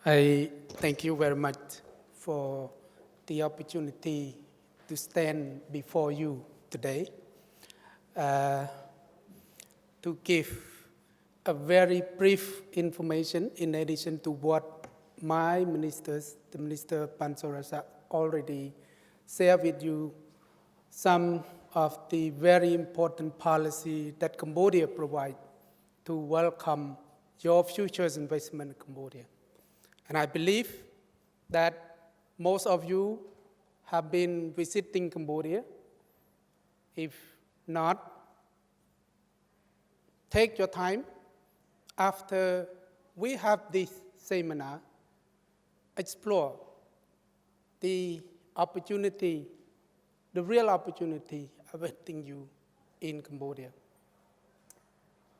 I thank you very much for the opportunity to stand before you today uh, to give a very brief information in addition to what my ministers, the Minister Pansorasa, already shared with you some of the very important policy that Cambodia provides to welcome your future's investment in Cambodia. And I believe that most of you have been visiting Cambodia. If not, take your time after we have this seminar, explore the opportunity, the real opportunity awaiting you in Cambodia.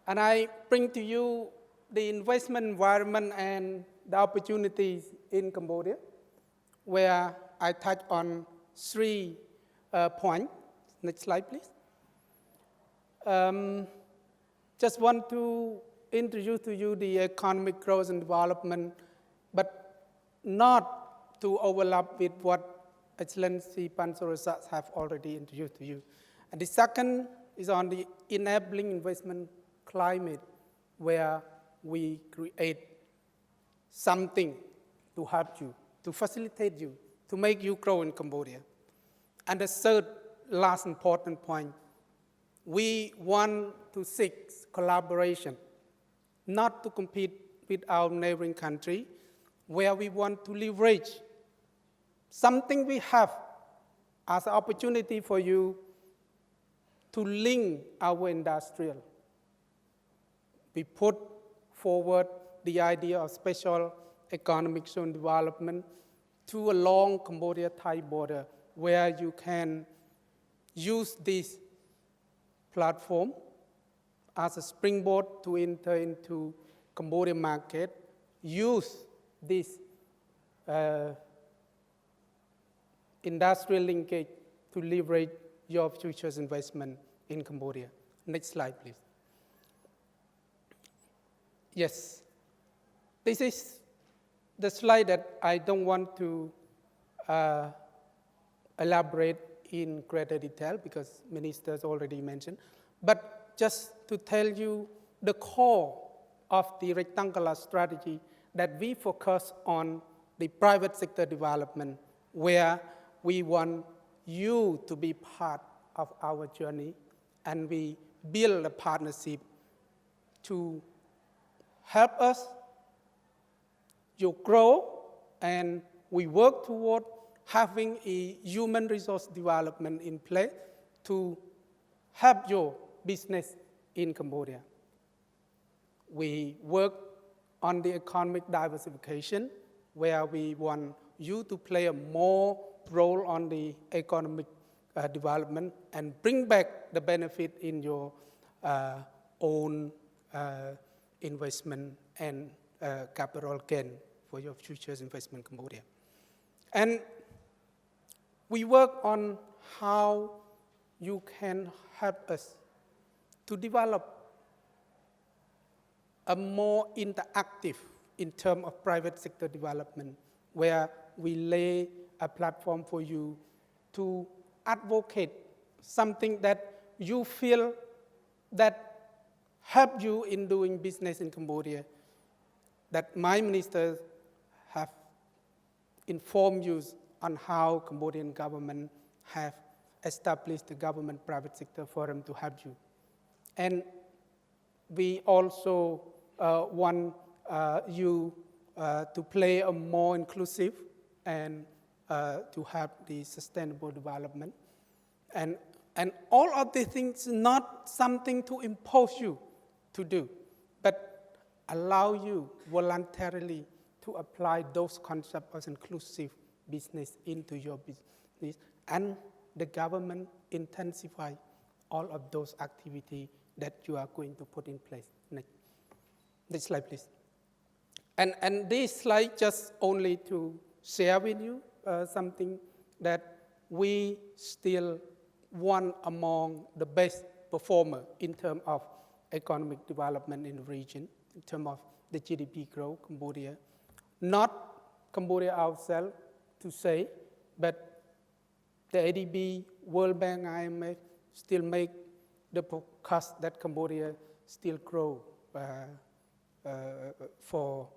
And I bring to you the investment environment and the opportunities in Cambodia, where I touch on three points. Next slide, please. Just want to introduce to you the economic growth and development, but not to overlap with what Excellency Pansorasa have already introduced to you. And the second is on the enabling investment climate, where we create something to help you, to facilitate you, to make you grow in Cambodia. And the third, last important point, we want to seek collaboration, not to compete with our neighboring country, where we want to leverage something we have as an opportunity for you to link our industrial. We put forward the idea of special economic zone development to along Cambodia-Thai border, where you can use this platform as a springboard to enter into Cambodia market, use this industrial linkage to leverage your future's investment in Cambodia. Next slide, please. Yes. This is the slide that I don't want to elaborate in greater detail because ministers already mentioned, but just to tell you the core of the rectangular strategy that we focus on the private sector development, where we want you to be part of our journey, and we build a partnership to help us you grow, and we work toward having a human resource development in place to help your business in Cambodia. We work on the economic diversification, where we want you to play a more role on the economic development and bring back the benefit in your own investment and capital gain for your future's investment in Cambodia. And we work on how you can help us to develop a more interactive in terms of private sector development, where we lay a platform for you to advocate something that you feel that help you in doing business in Cambodia, that my ministers have informed you on how Cambodian government have established the government-private sector forum to help you. And we also want you to play a more inclusive and to help the sustainable development. And all of these things not something to impose you to do, but allow you voluntarily to apply those concepts of inclusive business into your business, and the government intensify all of those activities that you are going to put in place. Next slide, please. And this slide just only to share with you something that we still one among the best performer in terms of economic development in the region, in terms of the GDP growth. Cambodia not Cambodia ourselves to say, but the ADB, World Bank, IMF still make the forecast that Cambodia still grow for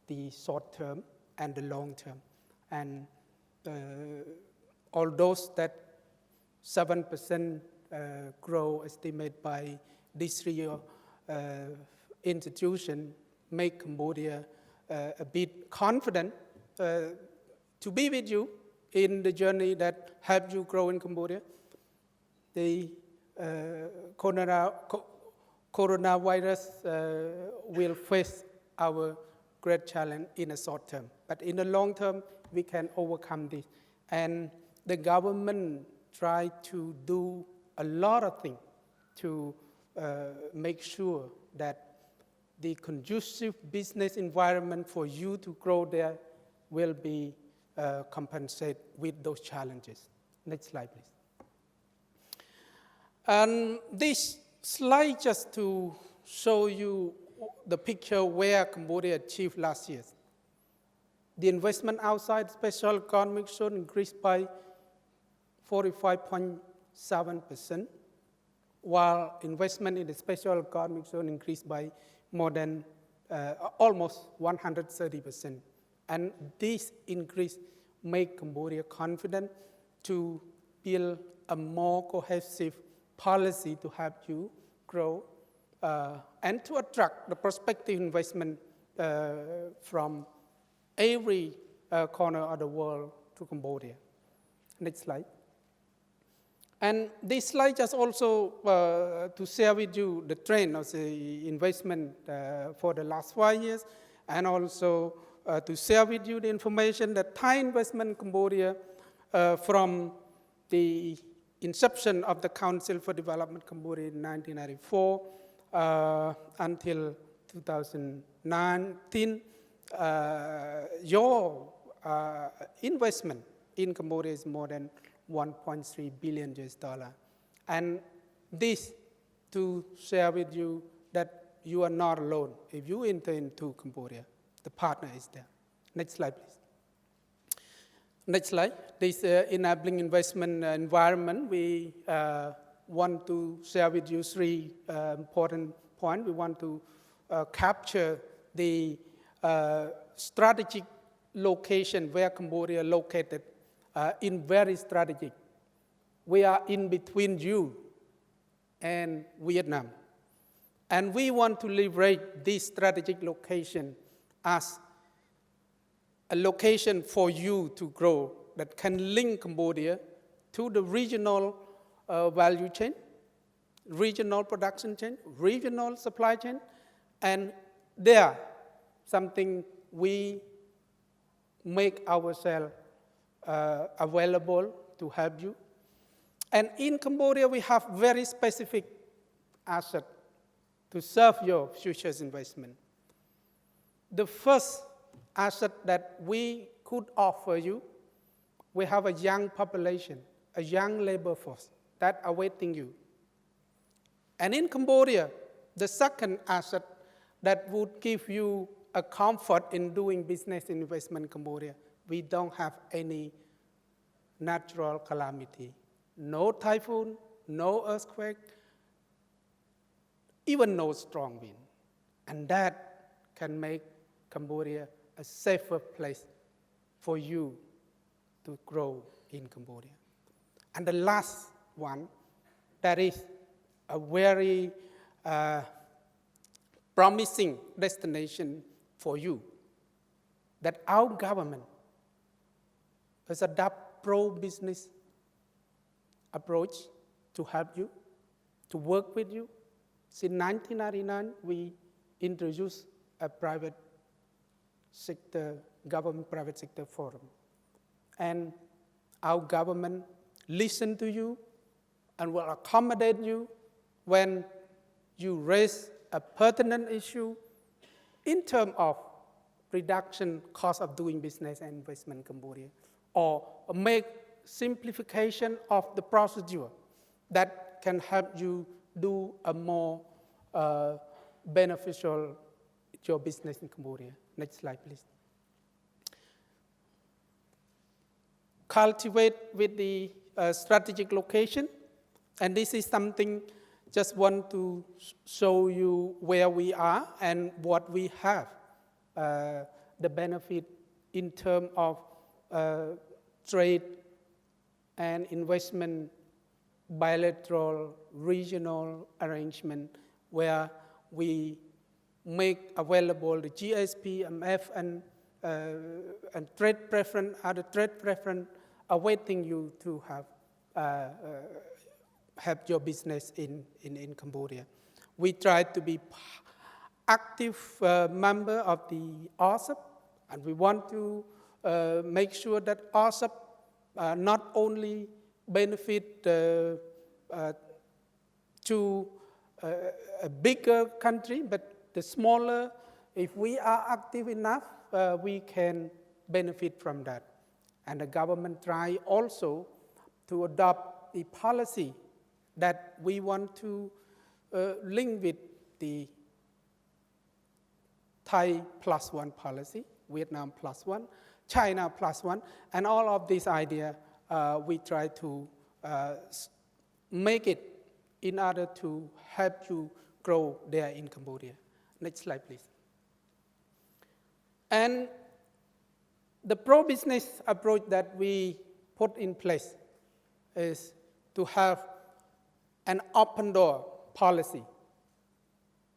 the short term and the long term. And all those that 7% grow estimated by these three institutions make Cambodia a bit confident to be with you in the journey that help you grow in Cambodia. The coronavirus will face our great challenge in a short term. But in the long term, we can overcome this. And the government try to do a lot of things to make sure that the conducive business environment for you to grow there will be compensated with those challenges. Next slide, please. And this slide just to show you the picture where Cambodia achieved last year. The investment outside special economic zone increased by 45.7%, while investment in the special economic zone increased by more than almost 130%. And this increase make Cambodia confident to build a more cohesive policy to help you grow and to attract the prospective investment from every corner of the world to Cambodia. Next slide. And this slide just also to share with you the trend of the investment for the last 5 years, and also to share with you the information that Thai investment in Cambodia from the inception of the Council for Development Cambodia in 1994 until 2019, your investment in Cambodia is more than 1.3 billion US dollar. And this to share with you that you are not alone. If you enter into Cambodia, the partner is there. Next slide, please. Next slide. This enabling investment environment, we want to share with you three important points. We want to capture the strategic location where Cambodia located in very strategic. We are in between you and Vietnam. And we want to leverage this strategic location as a location for you to grow that can link Cambodia to the regional value chain, regional production chain, regional supply chain, and there, something we make ourselves available to help you. And in Cambodia, we have very specific assets to serve your future investment. The first asset that we could offer you, we have a young population, a young labor force that are awaiting you. And in Cambodia, the second asset that would give you a comfort in doing business investment in Cambodia, we don't have any natural calamity. No typhoon, no earthquake, even no strong wind. And that can make Cambodia a safer place for you to grow in Cambodia. And the last one, that is a very promising destination for you, that our government has adopted pro-business approach to help you, to work with you. Since 1999, we introduced a private sector, government-private sector forum. And our government listen to you and will accommodate you when you raise a pertinent issue in terms of reduction cost of doing business and investment in Cambodia, or make simplification of the procedure that can help you do a more beneficial your business in Cambodia. Next slide, please. cultivate with the strategic location. And this is something just want to show you where we are and what we have, the benefit in terms of trade and investment, bilateral, regional arrangement, where we make available the GSP, MF, and trade preference, other trade preference, awaiting you to have your business in Cambodia. We try to be active member of the RCEP, and we want to make sure that RCEP not only benefit to a bigger country, but the smaller, if we are active enough, we can benefit from that. And the government try also to adopt the policy that we want to link with the Thai +1 policy, Vietnam +1, China +1, and all of these ideas we try to make it in order to help you grow there in Cambodia. Next slide, please. And the pro-business approach that we put in place is to have an open door policy,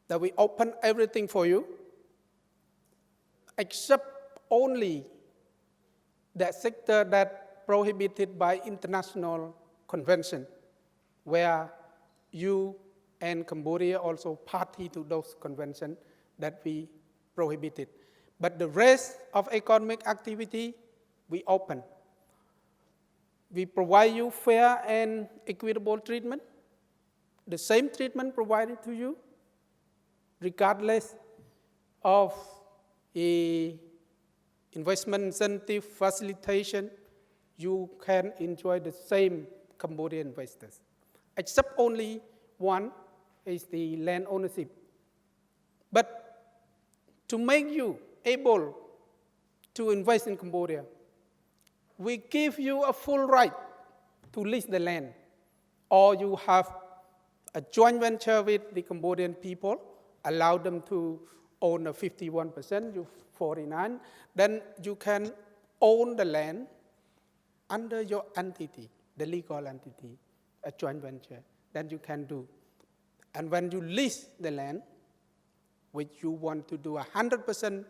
that we open everything for you, except only that sector that prohibited by international convention, where you and Cambodia also party to those conventions that we prohibited. But the rest of economic activity, we open. We provide you fair and equitable treatment, the same treatment provided to you, regardless of the investment incentive facilitation, you can enjoy the same Cambodian investors. Except only one is the land ownership. But to make you able to invest in Cambodia, we give you a full right to lease the land, or you have a joint venture with the Cambodian people, allow them to own a 51%, you 49%, then you can own the land under your entity, the legal entity, a joint venture, then you can do. And when you lease the land, which you want to do 100%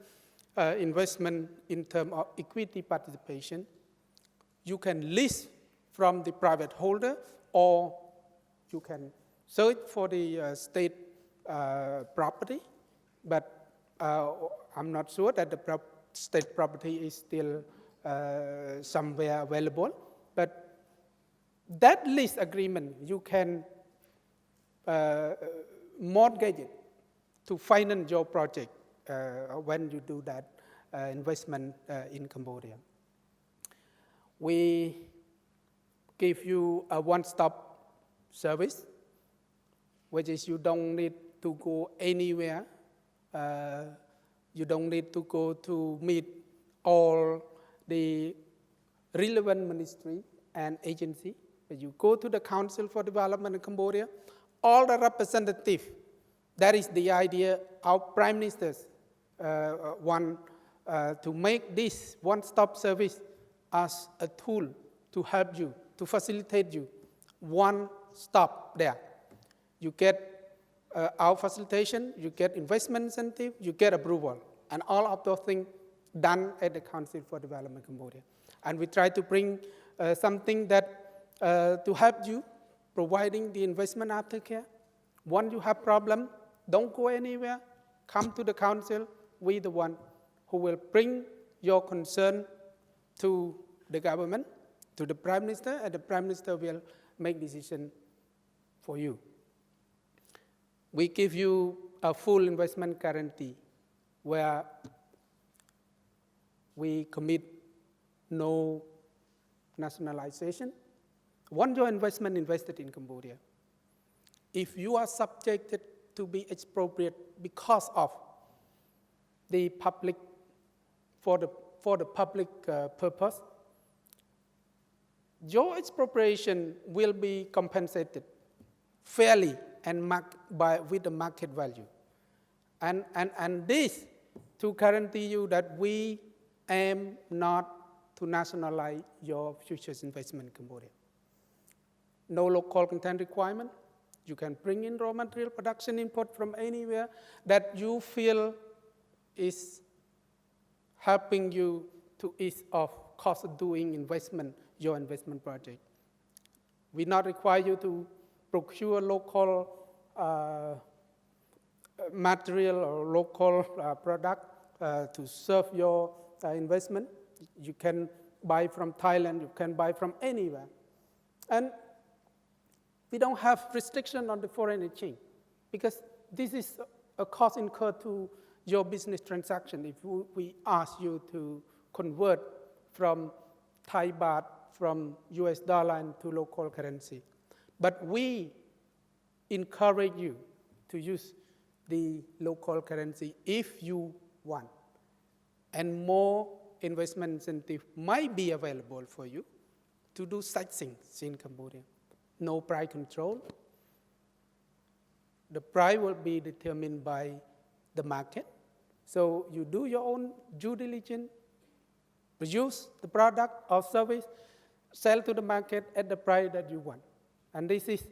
investment in terms of equity participation, you can lease from the private holder, or you can search for the state property, but I'm not sure that the state property is still somewhere available. But that lease agreement, you can mortgage it to finance your project when you do that investment in Cambodia. We give you a one-stop service, which is you don't need to go anywhere. You don't need to go to meet all the relevant ministry and agency. But you go to the Council for Development in Cambodia, all the representatives. That is the idea our Prime Ministers want to make this one-stop service as a tool to help you, to facilitate you. One stop there. You get our facilitation, you get investment incentive, you get approval, and all of those things done at the Council for Development Cambodia. And we try to bring something that to help you, providing the investment aftercare. Once you have problem, don't go anywhere. Come to the Council. We the one who will bring your concern to the government, to the Prime Minister, and the Prime Minister will make decision for you. We give you a full investment guarantee where we commit no nationalization. Once your investment invested in Cambodia, if you are subjected to be expropriated because of the public, for the public purpose, your expropriation will be compensated fairly and with the market value. And this to guarantee you that we aim not to nationalize your futures investment in Cambodia. No local content requirement. You can bring in raw material production input from anywhere that you feel is helping you to ease off cost of doing your investment project. We not require you to procure local material or local product to serve your investment. You can buy from Thailand, you can buy from anywhere. And we don't have restriction on the foreign exchange because this is a cost incurred to your business transaction if we ask you to convert from Thai baht, from US dollar into local currency. But we encourage you to use the local currency if you want. And more investment incentive might be available for you to do such things in Cambodia. No price control. The price will be determined by the market. So you do your own due diligence, produce the product or service, sell to the market at the price that you want. And this is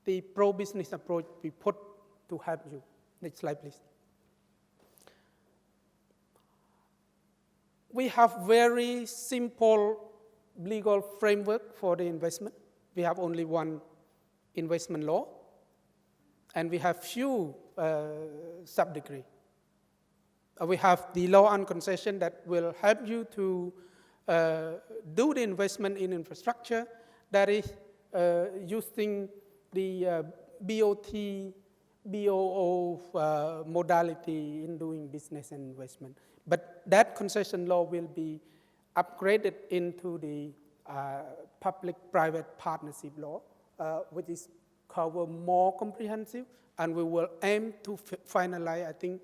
the pro-business approach we put to help you. Next slide, please. We have very simple legal framework for the investment. We have only one investment law, and we have few sub-decree. We have the law on concession that will help you to do the investment in infrastructure that is using the BOT, BOO modality in doing business and investment. But that concession law will be upgraded into the public-private partnership law, which is cover more comprehensive, and we will aim to finalize, I think,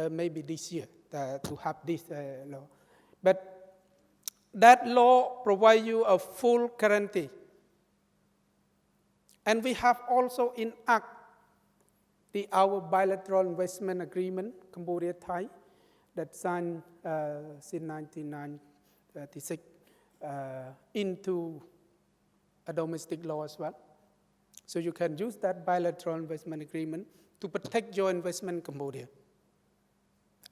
maybe this year to have this law. But that law provides you a full guarantee. And we have also enacted our bilateral investment agreement, Cambodia-Thai, that signed since 1996 into a domestic law as well. So you can use that bilateral investment agreement to protect your investment in Cambodia.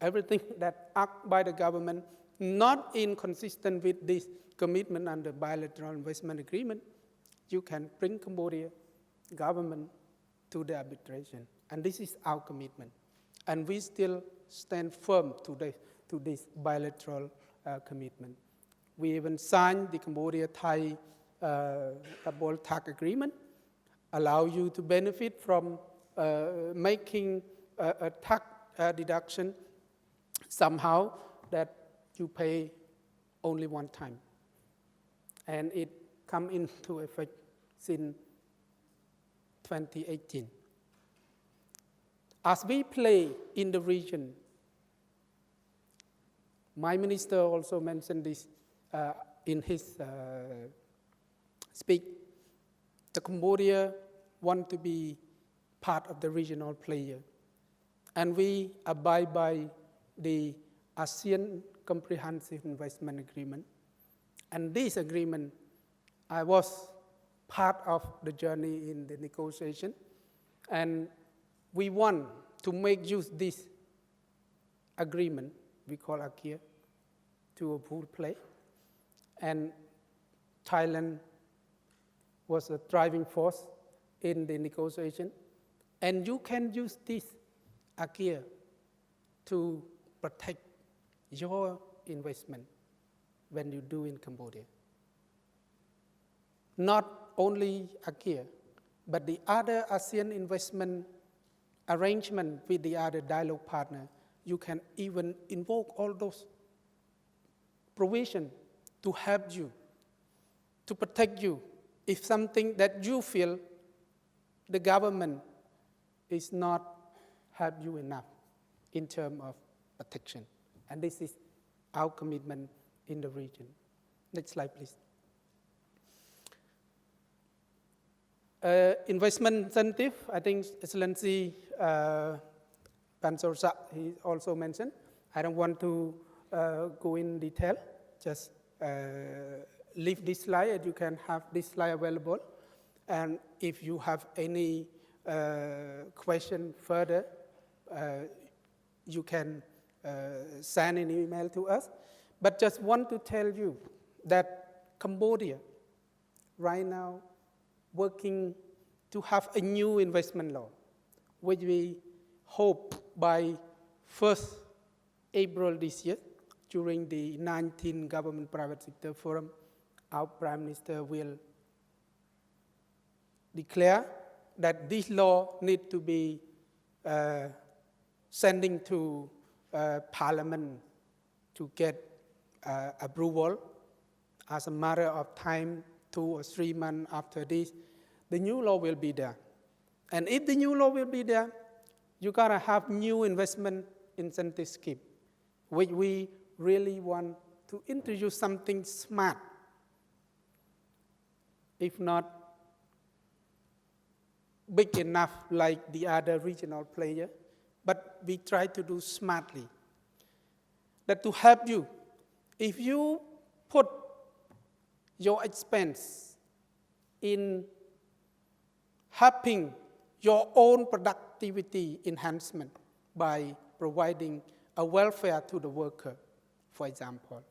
Everything that acted by the government not inconsistent with this commitment under bilateral investment agreement, you can bring Cambodia government to the arbitration. And this is our commitment. And we still stand firm to this bilateral commitment. We even signed the Cambodia-Thai double tax agreement, allow you to benefit from making a tax deduction somehow that you pay only one time. And it come into effect since 2018. As we play in the region, my minister also mentioned this in his speech. The Cambodia want to be part of the regional player. And we abide by the ASEAN Comprehensive Investment Agreement. And this agreement, I was part of the journey in the negotiation. And we want to make use this agreement, we call AKIA, to a full play. And Thailand was a driving force in the negotiation. And you can use this AKIA to protect your investment when you do in Cambodia. Not only AKIA, but the other ASEAN investment arrangement with the other dialogue partner, you can even invoke all those provisions to help you, to protect you, if something that you feel the government is not help you enough in terms of protection. And this is our commitment in the region. Next slide, please. Investment incentive, I think Excellency Pansorsa, he also mentioned. I don't want to go in detail, just leave this slide and you can have this slide available. And if you have any question further, you can send an email to us. But just want to tell you that Cambodia right now working to have a new investment law, which we hope by 1st April this year, during the 19th Government Private Sector Forum, our Prime Minister will declare that this law needs to be sending to Parliament to get approval. As a matter of time, 2 or 3 months after this, the new law will be there. And if the new law will be there, you gotta have new investment incentive scheme, which we really want to introduce something smart. If not big enough like the other regional player, but we try to do smartly. That to help you, if you put your expense in helping your own productivity enhancement by providing a welfare to the worker, for example.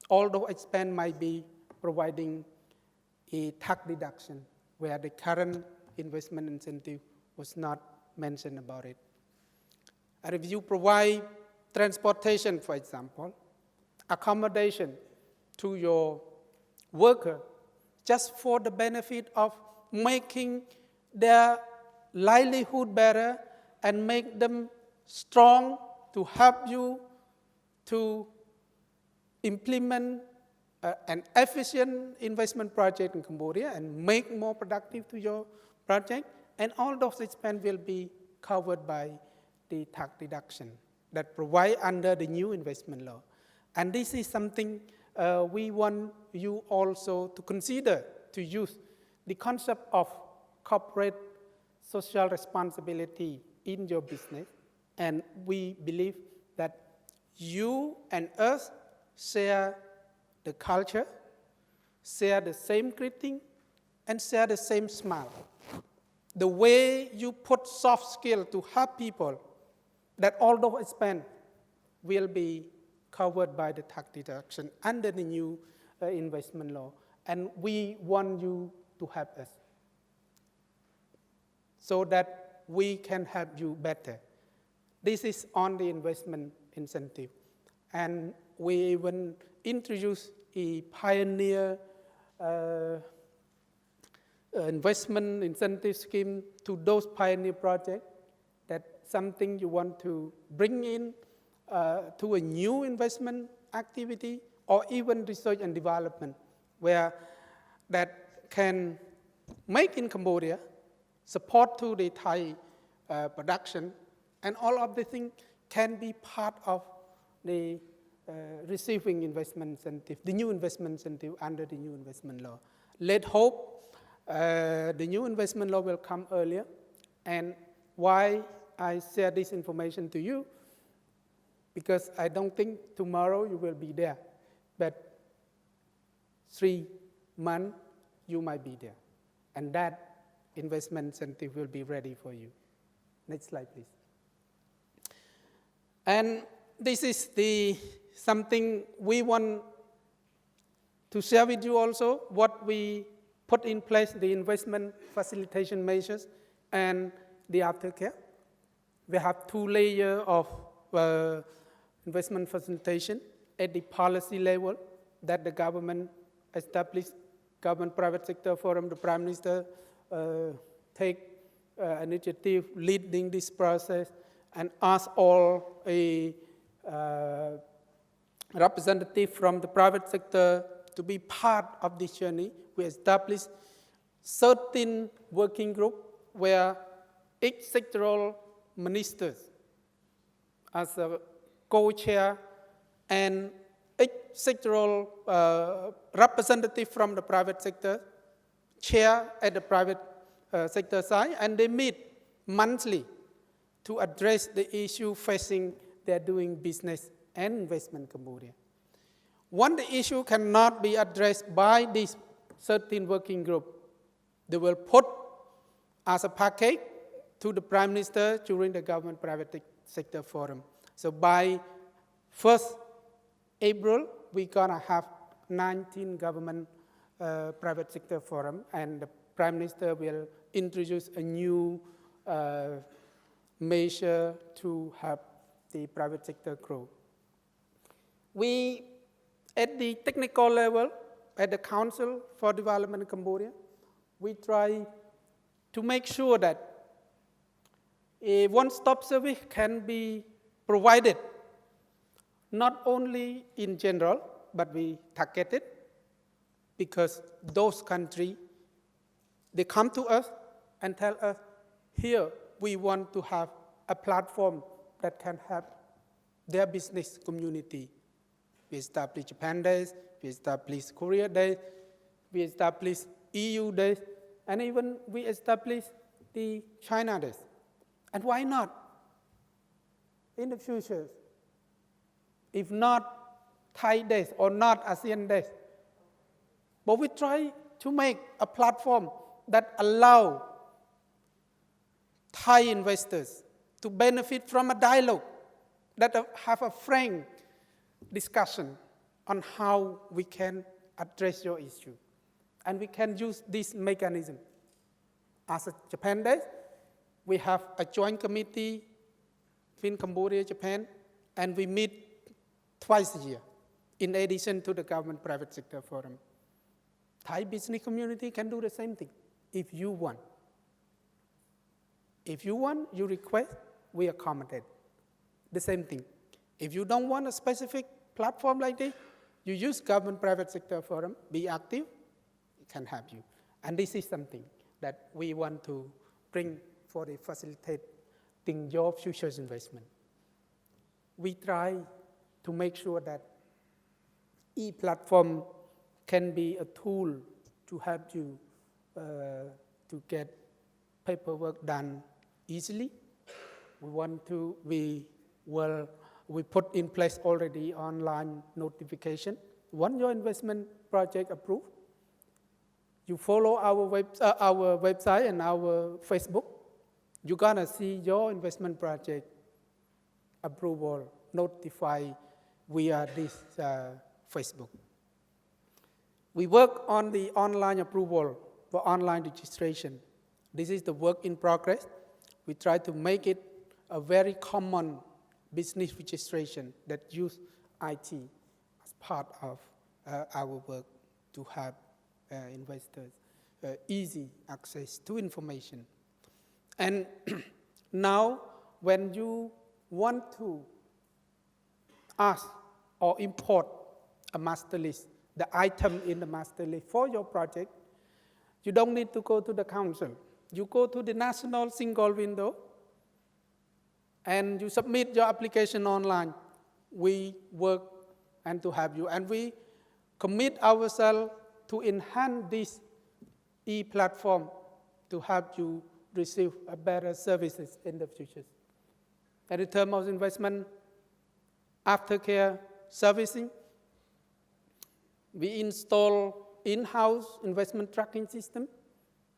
Although expense might be providing a tax deduction where the current investment incentive was not mentioned about it. And if you provide transportation, for example, accommodation to your worker, just for the benefit of making their livelihood better and make them strong to help you to implement an efficient investment project in Cambodia and make more productive to your project, and all those expenses will be covered by the tax deduction that provide under the new investment law. And this is something we want you also to consider, to use the concept of corporate social responsibility in your business. And we believe that you and us share the culture, share the same greeting, and share the same smile. The way you put soft skill to help people, that all those expense will be covered by the tax deduction under the new investment law. And we want you to help us so that we can help you better. This is on the investment incentive. And we even introduce a pioneer investment incentive scheme to those pioneer projects. That something you want to bring in to a new investment activity or even research and development, where that can make in Cambodia, support to the Thai production, and all of the things can be part of the receiving investment incentive, the new investment incentive under the new investment law. Let's hope the new investment law will come earlier. And why I share this information to you, because I don't think tomorrow you will be there, but 3 months you might be there. And that investment incentive will be ready for you. Next slide, please. And this is something we want to share with you also, what we put in place, the investment facilitation measures and the aftercare. We have 2 layers of investment facilitation at the policy level that the government established, Government Private Sector Forum, the Prime Minister take initiative leading this process and ask all a representative from the private sector to be part of this journey. We established 13 working groups where each sectoral ministers as a co-chair and each sectoral representative from the private sector chair at the private sector side, and they meet monthly to address the issue facing their doing business and investment in Cambodia. When the issue cannot be addressed by this 13 working group, they will put as a package to the Prime Minister during the government-private sector forum. So by 1st April, we're going to have 19 government private sector forum, and the Prime Minister will introduce a new measure to help the private sector grow. We, at the technical level, at the Council for Development in Cambodia, we try to make sure that a one-stop service can be provided, not only in general, but we target it, because those countries, they come to us and tell us, here we want to have a platform that can help their business community. We establish Japan Days, we establish Korea Days, we establish EU Days, and even we establish the China Days. And why not? In the future, if not Thai Days or not ASEAN Days, but we try to make a platform that allow Thai investors to benefit from a dialogue, that have a frank discussion on how we can address your issue. And we can use this mechanism. As a Japan Day, we have a joint committee between Cambodia and Japan, and we meet twice a year, in addition to the government-private sector forum. Thai business community can do the same thing, if you want. If you want, you request, we accommodate. The same thing. If you don't want a specific platform like this, you use government-private sector forum, be active, it can help you. And this is something that we want to bring for the facilitating your future investment. We try to make sure that e-platform can be a tool to help you to get paperwork done easily. We put in place already online notification. Once your investment project approved, you follow our website and our Facebook, you're gonna see your investment project approval notified via this Facebook. We work on the online approval for online registration. This is the work in progress. We try to make it a very common business registration that use IT as part of our work to have investors easy access to information. And now, when you want to ask or import a master list, the item in the master list for your project, you don't need to go to the council. You go to the national single window and you submit your application online. We work and to help you. And we commit ourselves to enhance this e-platform to help you receive better services in the future. And in terms of investment, aftercare servicing, we install in-house investment tracking system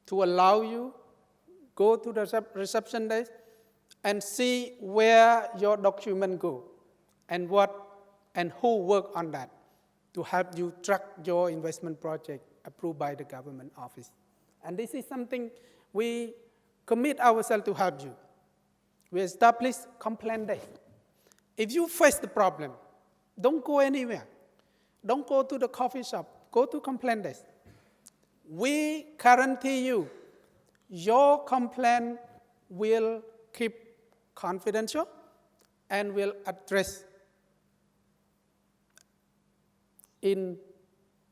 to allow you go to the reception desk and see where your document go and what and who work on that to help you track your investment project approved by the government office. And this is something we commit ourselves to help you. We establish complaint day. If you face the problem, don't go anywhere. Don't go to the coffee shop. Go to complaint desk. We guarantee you, your complaint will keep confidential and will address in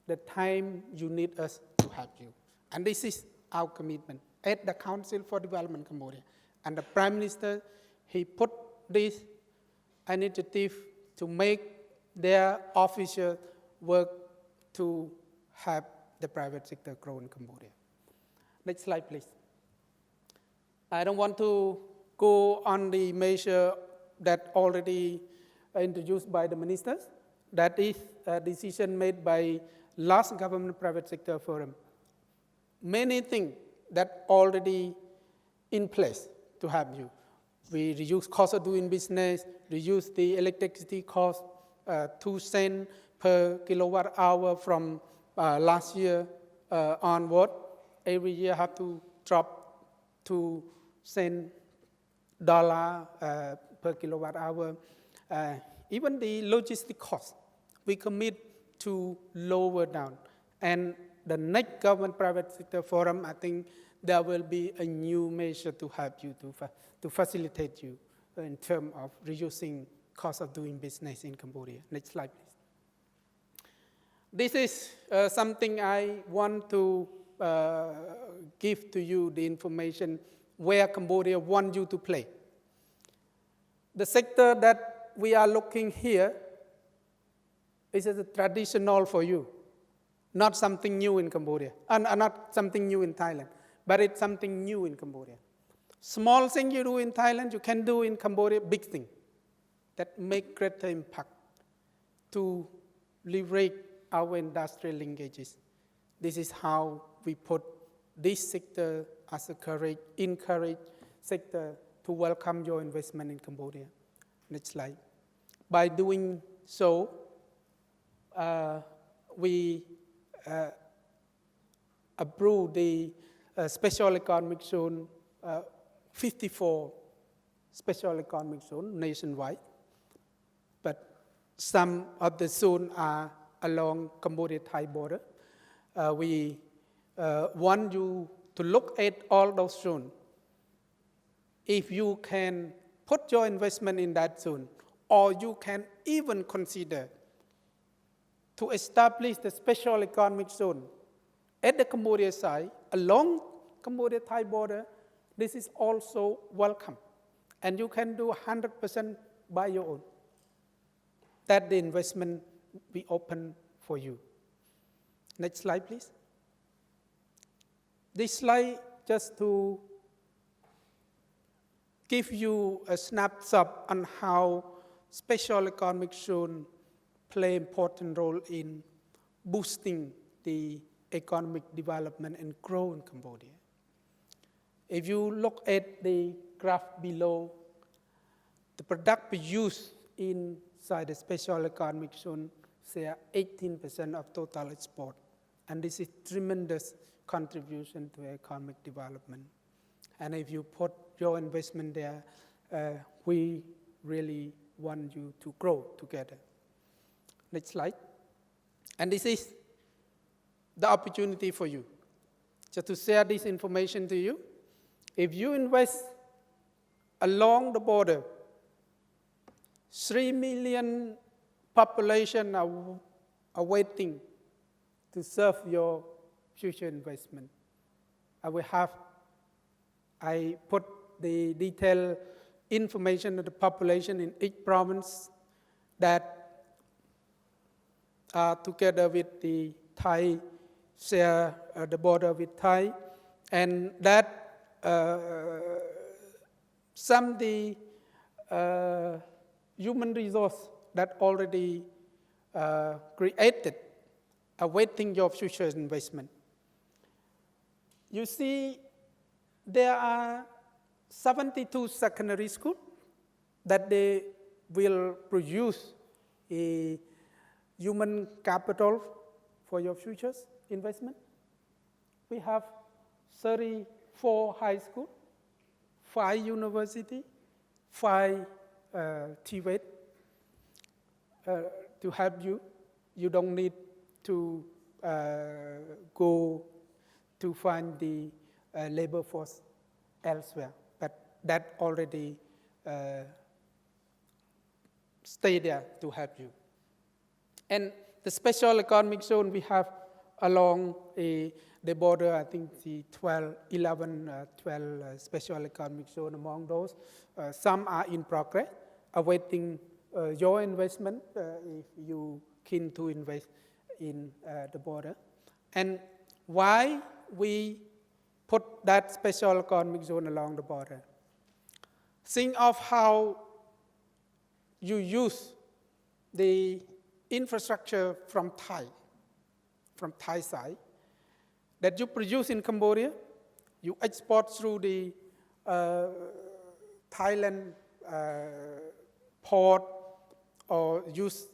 the time you need us to help you. And this is our commitment at the Council for Development Cambodia. And the Prime Minister, he put this initiative to make their official work to help the private sector grow in Cambodia. Next slide, please. I don't want to go on the measure that already introduced by the ministers. That is a decision made by last government-private sector forum. Many things that already in place to help you. We reduce cost of doing business, reduce the electricity cost 2 cents per kilowatt hour from last year onward. Every year have to drop 2 cents per kilowatt hour. Even the logistic cost, we commit to lower down. And the next government-private sector forum, I think there will be a new measure to help you, to facilitate you in terms of reducing cost of doing business in Cambodia. Next slide, please. This is something I want to give to you, the information where Cambodia wants you to play. The sector that we are looking here is a traditional for you, not something new in Cambodia, and not something new in Thailand, but it's something new in Cambodia. Small thing you do in Thailand, you can do in Cambodia, big thing that make greater impact to leverage our industrial linkages. This is how we put this sector as a encourage sector to welcome your investment in Cambodia. Next slide. By doing so, we approve the special economic zone, 54 special economic zone nationwide, but some of the zones are along Cambodia-Thai border. We want you to look at all those zones. If you can put your investment in that zone, or you can even consider to establish the special economic zone at the Cambodia side, along Cambodia-Thai border, this is also welcome. And you can do 100% by your own. That the investment be open for you. Next slide, please. This slide just to give you a snapshot on how special economic zone play important role in boosting the economic development and growth in Cambodia. If you look at the graph below, the product used inside the special economic zone share 18% of total export. And this is tremendous contribution to economic development. And if you put your investment there, we really want you to grow together. Next slide. And this is the opportunity for you. Just to share this information to you. If you invest along the border, 3 million population are waiting to serve your future investment. I put the detailed information of the population in each province that are together with the Thai, share the border with Thai, and that some the human resource that already created awaiting your future investment. You see, there are 72 secondary schools that they will produce a human capital for your future investment. We have 34 high schools, 5 universities, 5 TVET to help you. You don't need to go to find the labor force elsewhere, but that already stay there to help you. And the special economic zone we have along the border, I think the 12 special economic zone among those. Some are in progress, awaiting your investment if you keen to invest in the border. And why we put that special economic zone along the border. Think of how you use the infrastructure from Thai side, that you produce in Cambodia, you export through the Thailand port, or use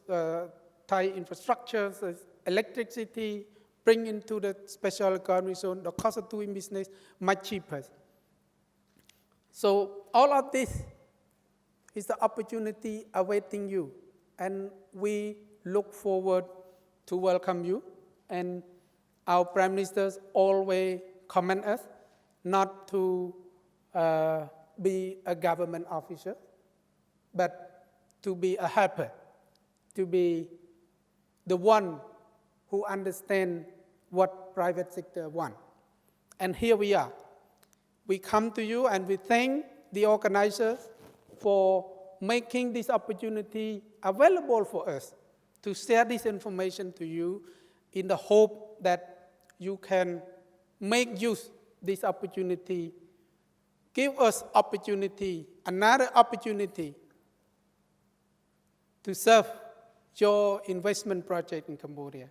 Thai infrastructure, electricity, bring into the special economic zone, the cost of doing business much cheaper. So all of this is the opportunity awaiting you, and we look forward to welcome you. And our Prime Ministers always commend us not to be a government officer, but to be a helper, to be the one who understands what private sector wants. And here we are. We come to you and we thank the organizers for making this opportunity available for us to share this information to you, in the hope that you can make use this opportunity, give us opportunity, another opportunity to serve your investment project in Cambodia.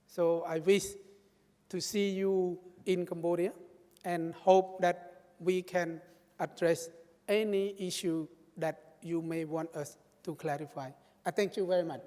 So I wish to see you in Cambodia and hope that we can address any issue that you may want us to clarify. I thank you very much.